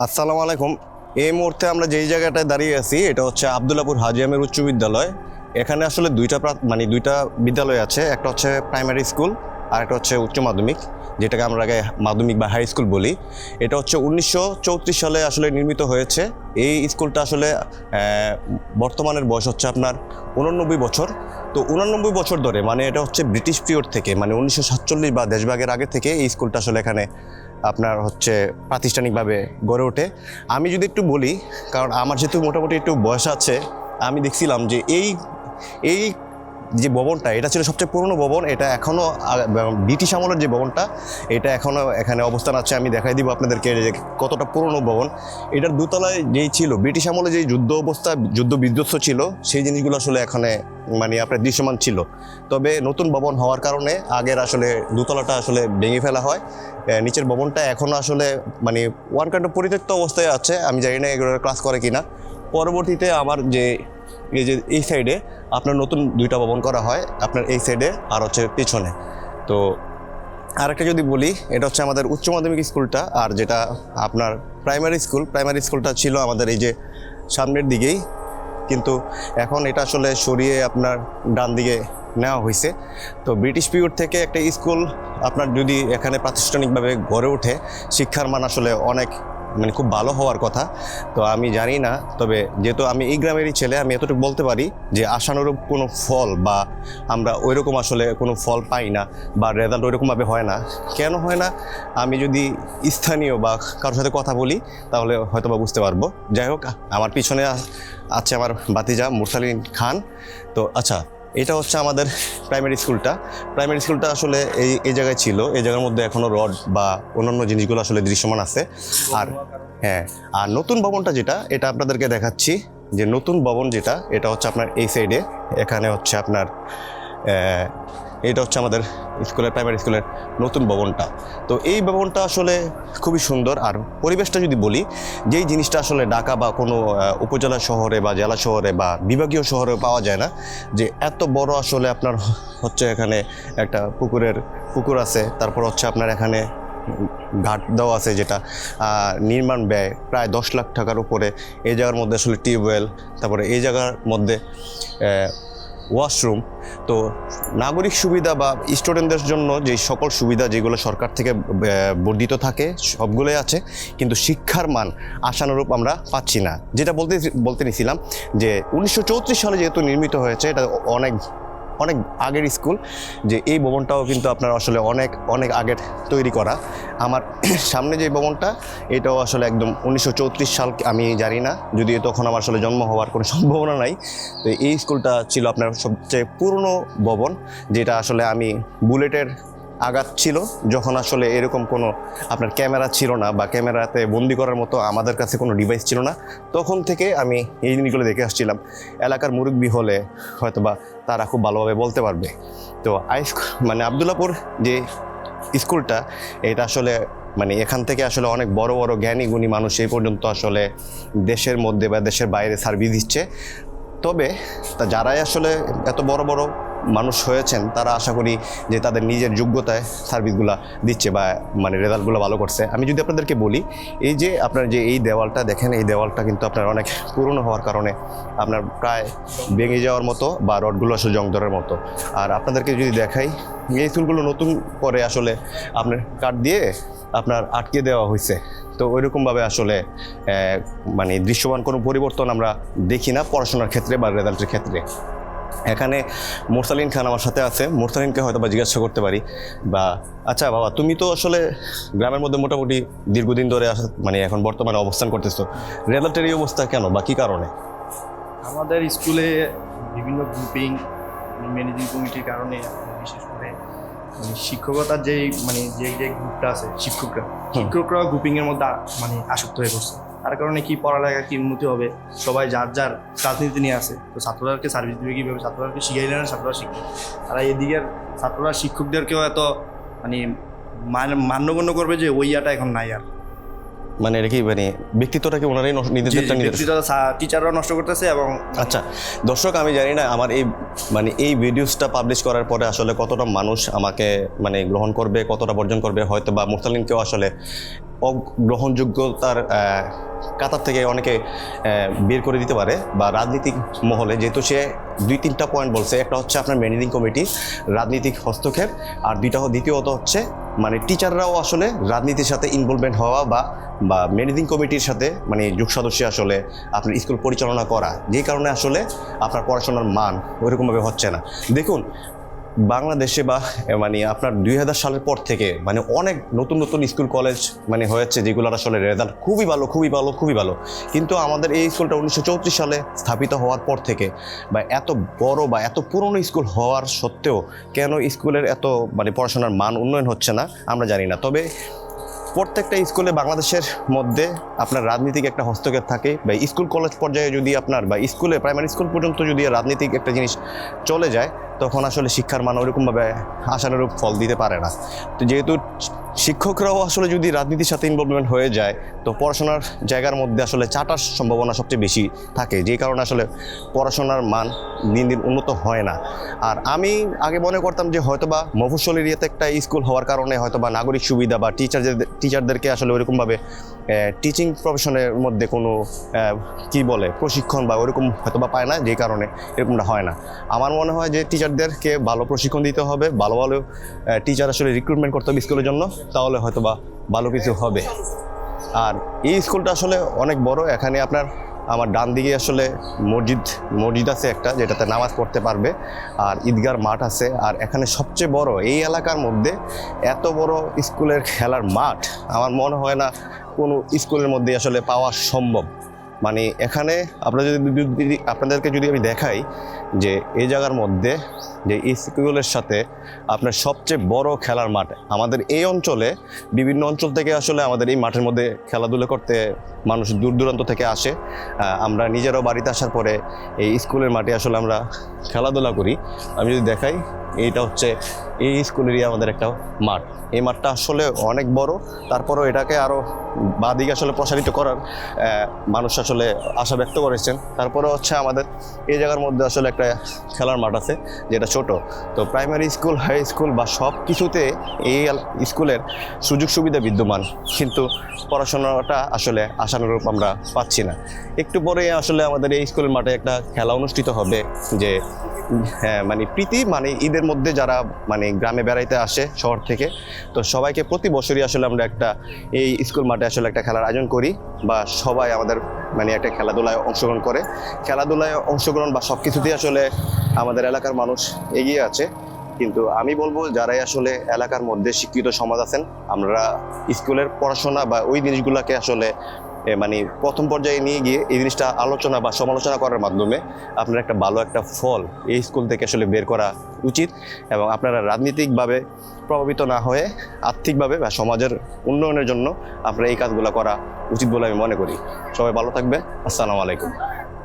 আসসালামু আলাইকুম। এই মুহূর্তে আমরা যেই জায়গাটায় দাঁড়িয়ে আছি এটা হচ্ছে আবদুল্লাপুর হাজী আমির উচ্চ বিদ্যালয়। এখানে আসলে দুইটা বিদ্যালয় আছে, একটা হচ্ছে প্রাইমারি স্কুল আর একটা হচ্ছে উচ্চ মাধ্যমিক, যেটাকে আমরা আগে মাধ্যমিক বা হাই স্কুল বলি। এটা হচ্ছে 1934 সালে আসলে নির্মিত হয়েছে। এই স্কুলটা আসলে বর্তমানের বয়স হচ্ছে আপনার 89 বছর। তো 89 বছর ধরে, মানে এটা হচ্ছে ব্রিটিশ পিরিয়ড থেকে, মানে 1947 বা দেশভাগের আগে থেকে এই স্কুলটা আসলে এখানে আপনার হচ্ছে প্রাতিষ্ঠানিকভাবে গড়ে ওঠে। আমি যদি একটু বলি, কারণ আমার যেহেতু মোটামুটি একটু বয়স আছে, আমি দেখছিলাম যে এই এই যে ভবনটা, এটা ছিল সবচেয়ে পুরনো ভবন। এটা এখনও ব্রিটিশ আমলের যে ভবনটা, এটা এখনও এখানে অবস্থান আছে। আমি দেখাই দিব আপনাদেরকে যে কতটা পুরনো ভবন। এটার দোতলায় যেই ছিল ব্রিটিশ আমলে যেই যুদ্ধ বিধ্বস্ত ছিল, সেই জিনিসগুলো আসলে এখানে মানে আপনার দৃশ্যমান ছিল। তবে নতুন ভবন হওয়ার কারণে আগের আসলে দোতলাটা আসলে ভেঙে ফেলা হয়। নিচের ভবনটা এখনও আসলে মানে ওয়ান কাইন্ড অফ পরিত্যক্ত অবস্থায় আছে। আমি জানি না এগুলো ক্লাস করে কিনা। পরবর্তীতে আমার যে এই সাইডে আপনার নতুন দুইটা ভবন করা হয়, আপনার এই সাইডে আর হচ্ছে পিছনে। তো আরেকটা যদি বলি, এটা হচ্ছে আমাদের উচ্চ মাধ্যমিক স্কুলটা। আর যেটা আপনার প্রাইমারি স্কুলটা ছিল আমাদের এই যে সামনের দিকেই, কিন্তু এখন এটা আসলে সরিয়ে আপনার ডান দিকে নেওয়া হয়েছে। তো ব্রিটিশ পিরিয়ড থেকে একটা স্কুল আপনার যদি এখানে প্রাতিষ্ঠানিকভাবে গড়ে ওঠে, শিক্ষার মান আসলে অনেক মানে খুব ভালো হওয়ার কথা। তো আমি জানি না, তবে যেহেতু আমি এই গ্রামেরই ছেলে, আমি এতটুকু বলতে পারি যে আশানুরূপ কোনো ফল বা আমরা ওইরকম আসলে কোনো ফল পাই না, বা রেজাল্ট ওইরকমভাবে হয় না। কেন হয় না, আমি যদি স্থানীয় বা কারোর সাথে কথা বলি তাহলে হয়তো বা বুঝতে পারবো। যাই হোক, আমার পিছনে আছে আমার ভাতিজা মুরসালিন খান। তো আচ্ছা, এটা হচ্ছে আমাদের প্রাইমারি স্কুলটা আসলে এই জায়গায় ছিল। এই জায়গার মধ্যে এখনও রড বা অন্যান্য জিনিসগুলো আসলে দৃশ্যমান আছে। আর হ্যাঁ, আর নতুন ভবনটা যেটা, এটা আপনাদেরকে দেখাচ্ছি যে নতুন ভবন যেটা, এটা হচ্ছে আপনার এই সাইডে। এখানে হচ্ছে আপনার এটা হচ্ছে আমাদের প্রাইমারি স্কুলের নতুন ভবনটা। তো এই ভবনটা আসলে খুবই সুন্দর। আর পরিবেশটা যদি বলি, যেই জিনিসটা আসলে ঢাকা বা কোনো উপজেলা শহরে বা জেলা শহরে বা বিভাগীয় শহরে পাওয়া যায় না, যে এত বড় আসলে আপনার হচ্ছে এখানে একটা পুকুর আছে, তারপর হচ্ছে আপনার এখানে ঘাট দেওয়া আছে, যেটা নির্মাণ ব্যয় প্রায় 10 লাখ টাকার উপরে। এই জায়গার মধ্যে আসলে টিউবওয়েল, তারপরে এই জায়গার মধ্যে ওয়াশরুম। তো নাগরিক সুবিধা বা স্টুডেন্টদের জন্য যে সকল সুবিধা যেগুলো সরকার থেকে বর্ধিত থাকে, সবগুলোই আছে, কিন্তু শিক্ষার মান আশানুরূপ আমরা পাচ্ছি না। যেটা বলতে নিছিলাম যে 1934 সালে যেহেতু নির্মিত হয়েছে, এটা অনেক আগের স্কুল, যে এই ভবনটাও কিন্তু আপনার আসলে অনেক আগের তৈরি করা। আমার সামনে যে ভবনটা, এটাও আসলে একদম 1934 সাল, আমি জানি না, যদিও তখন আমার আসলে জন্ম হওয়ার কোনো সম্ভাবনা নাই। তো এই স্কুলটা ছিল আপনার সবচেয়ে পুরনো ভবন, যেটা আসলে আমি বুলেটের আঘাত ছিল, যখন আসলে এরকম কোনো আপনার ক্যামেরা ছিল না, বা ক্যামেরাতে বন্দি করার মতো আমাদের কাছে কোনো ডিভাইস ছিল না, তখন থেকে আমি এই জিনিসগুলো দেখে আসছিলাম। এলাকার মুরব্বি হলে হয়তো বা তারা খুব ভালোভাবে বলতে পারবে। তো মানে আবদুল্লাপুর যে স্কুলটা, এটা আসলে মানে এখান থেকে আসলে অনেক বড় বড় জ্ঞানী গুণী মানুষ এই পর্যন্ত আসলে দেশের মধ্যে বা দেশের বাইরে সার্ভিস দিচ্ছে। তবে যারাই আসলে এত বড় বড় মানুষ হয়েছেন, তারা আশা করি যে তাদের নিজের যোগ্যতায় সার্ভিসগুলো দিচ্ছে বা মানে রেজাল্টগুলো ভালো করছে। আমি যদি আপনাদেরকে বলি, এই যে আপনার যে এই দেওয়ালটা দেখেন, এই দেওয়ালটা কিন্তু আপনার অনেক পুরনো হওয়ার কারণে আপনার প্রায় ভেঙে যাওয়ার মতো, বা রডগুলো আসলে জং ধরার মতো। আর আপনাদেরকে যদি দেখাই, এই চুলগুলো নতুন করে আসলে আপনার কাঠ দিয়ে আপনার আটকে দেওয়া হয়েছে। তো ওইরকমভাবে আসলে মানে দৃশ্যমান কোনো পরিবর্তন আমরা দেখি না পড়াশোনার ক্ষেত্রে বা রেজাল্টের ক্ষেত্রে। এখানে মুরসালিন খান আমার সাথে আছে, মুরসালিনকে হয়তো বা জিজ্ঞাসা করতে পারি। বা আচ্ছা বাবা, তুমি তো আসলে গ্রামের মধ্যে মোটামুটি দীর্ঘদিন ধরে মানে এখন বর্তমানে অবস্থান করতেছো, রেজাল্টের এই অবস্থা কেন বা কী কারণে? আমাদের স্কুলে বিভিন্ন গ্রুপিং, ম্যানেজিং কমিটির কারণে, বিশেষ করে শিক্ষকতার যে গ্রুপটা আছে, শিক্ষকরা গ্রুপিংয়ের মধ্যে আসক্ত হয়ে পড়ছে। তার কারণে কি পড়ালেখা কি উন্নতি হবে, সবাই যার রাজনীতি নিয়ে আসে। তো ছাত্রদেরকে সার্ভিস দেবে কীভাবে, ছাত্রদেরকে শিখাইলে না ছাত্ররা শিখবে। আর এদিকের ছাত্ররা শিক্ষকদেরকেও এত মান্যগণ্য করবে যে ওই ইয়াটা এখন নাই আর। মানে এটা কি মানে ব্যক্তিত্বটাকে ওনারাই নিজেদেরটা নিজেদের টিচাররা নষ্ট করতেছে এবং আচ্ছা দর্শক আমি জানি না আমার এই মানে এই ভিডিওসটা পাবলিশ করার পরে আসলে কতটা মানুষ আমাকে মানে গ্রহণ করবে, কতটা বর্জন করবে, হয়তো বা মুরসালিনকেও আসলে অগ্রহণযোগ্যতার কাতার থেকে অনেকে বের করে দিতে পারে, বা রাজনৈতিক মহলে যেহেতু সে 2-3টা পয়েন্ট বলছে, একটা হচ্ছে আপনার ম্যানেজিং কমিটি রাজনৈতিক হস্তক্ষেপ, আর দ্বিতীয়ত হচ্ছে মানে টিচাররাও আসলে রাজনীতির সাথে ইনভলভমেন্ট হওয়া বা ম্যানেজিং কমিটির সাথে মানে যোগ সদস্য আসলে আপনার স্কুল পরিচালনা করা, যেই কারণে আসলে আপনার পড়াশোনার মান ওইরকমভাবে হচ্ছে না। দেখুন বাংলাদেশে বা মানে আপনার 2000 সালের পর থেকে মানে অনেক নতুন নতুন স্কুল কলেজ মানে হয়েছে যেগুলোর আসলে রেজাল্ট খুবই ভালো, কিন্তু আমাদের এই স্কুলটা 1934 সালে স্থাপিত হওয়ার পর থেকে বা এত বড় বা এত পুরনো স্কুল হওয়ার সত্ত্বেও কেন স্কুলের এত মানে পড়াশোনার মান উন্নয়ন হচ্ছে না আমরা জানি না। তবে প্রত্যেকটা স্কুলে বাংলাদেশের মধ্যে আপনার রাজনীতিক একটা হস্তক্ষেপ থাকে, বা স্কুল কলেজ পর্যায়ে যদি আপনার বা স্কুলে প্রাইমারি স্কুল পর্যন্ত যদি রাজনীতিক একটা জিনিস চলে যায় তখন আসলে শিক্ষার মান ওরকমভাবে আশানুরূপ ফল দিতে পারে না। তো যেহেতু শিক্ষকরাও আসলে যদি রাজনীতির সাথে ইনভলভমেন্ট হয়ে যায় তো পড়াশোনার জায়গার মধ্যে আসলে চাটার সম্ভাবনা সবচেয়ে বেশি থাকে, যেই কারণে আসলে পড়াশোনার মান দিন দিন উন্নত হয় না। আর আমি আগে মনে করতাম যে হয়তোবা মফস্বল এরিয়াতে একটা স্কুল হওয়ার কারণে হয়তোবা নাগরিক সুবিধা বা টিচারদেরকে আসলে ওইরকমভাবে টিচিং প্রফেশনের মধ্যে কোনো কি বলে প্রশিক্ষণ বা ওইরকম হয়তোবা পায় না, যেই কারণে এরকমটা হয় না। আমার মনে হয় যে টিচারদেরকে ভালো প্রশিক্ষণ দিতে হবে, ভালো টিচার আসলে রিক্রুটমেন্ট করতে হবে স্কুলের জন্য, তাহলে হয়তোবা ভালো কিছু হবে। আর এই স্কুলটা আসলে অনেক বড়, এখানে আপনার আমার ডান দিকে আসলে মসজিদ আছে একটা, যেটাতে নামাজ পড়তে পারবে, আর ঈদগার মাঠ আছে। আর এখানে সবচেয়ে বড় এই এলাকার মধ্যে এত বড় স্কুলের খেলার মাঠ আমার মনে হয় না কোনো স্কুলের মধ্যে আসলে পাওয়া সম্ভব। মানে এখানে আপনাদেরকে যদি আমি দেখাই যে এই জায়গার মধ্যে যে স্কুলের সাথে আপনার সবচেয়ে বড় খেলার মাঠ আমাদের এই অঞ্চলে, বিভিন্ন অঞ্চল থেকে আসলে আমাদের এই মাঠের মধ্যে খেলাধুলা করতে মানুষ দূর দূরান্ত থেকে আসে। আমরা নিজেরাও বাড়িতে আসার পরে এই স্কুলের মাঠে আসলে আমরা খেলাধুলা করি। আমি যদি দেখাই এইটা হচ্ছে এই স্কুলেরই আমাদের একটা মাঠ। এই মাঠটা আসলে অনেক বড়, তারপরও এটাকে আরও বাদিকে আসলে প্রসারিত করার মানুষ আসলে আশা ব্যক্ত করেছেন। তারপরে হচ্ছে আমাদের এই জায়গার মধ্যে আসলে একটা খেলার মাঠ আছে যেটা ছোট। তো প্রাইমারি স্কুল, হাই স্কুল বা সব কিছুতে এই স্কুলের সুযোগ সুবিধা বিদ্যমান, কিন্তু পড়াশোনাটা আসলে আশানুরূপ আমরা পাচ্ছি না। একটু পরে আসলে আমাদের এই স্কুলের মাঠে একটা খেলা অনুষ্ঠিত হবে, যে হ্যাঁ মানে মানে ঈদের মধ্যে যারা মানে গ্রামে বেড়াইতে আসে শহর থেকে, তো সবাইকে প্রতি বছরই আসলে আমরা একটা এই স্কুল মাঠে আসলে একটা খেলার আয়োজন করি, বা সবাই আমাদের মানে একটা খেলাধুলায় অংশগ্রহণ করে। খেলাধুলায় অংশগ্রহণ বা সব কিছুতেই আসলে আমাদের এলাকার মানুষ এগিয়ে আছে। কিন্তু আমি বলবো যারাই আসলে এলাকার মধ্যে শিক্ষিত সমাজ আছেন, আমরা স্কুলের পড়াশোনা বা ওই জিনিসগুলোকে আসলে মানে প্রথম পর্যায়ে নিয়ে গিয়ে এই জিনিসটা আলোচনা বা সমালোচনা করার মাধ্যমে আপনার একটা ভালো একটা ফল এই স্কুল থেকে আসলে বের করা উচিত, এবং আপনারা রাজনৈতিকভাবে প্রভাবিত না হয়ে আর্থিকভাবে বা সমাজের উন্নয়নের জন্য আপনারা এই কাজগুলো করা উচিত বলে আমি মনে করি। সবাই ভালো থাকবেন। আসসালামু আলাইকুম।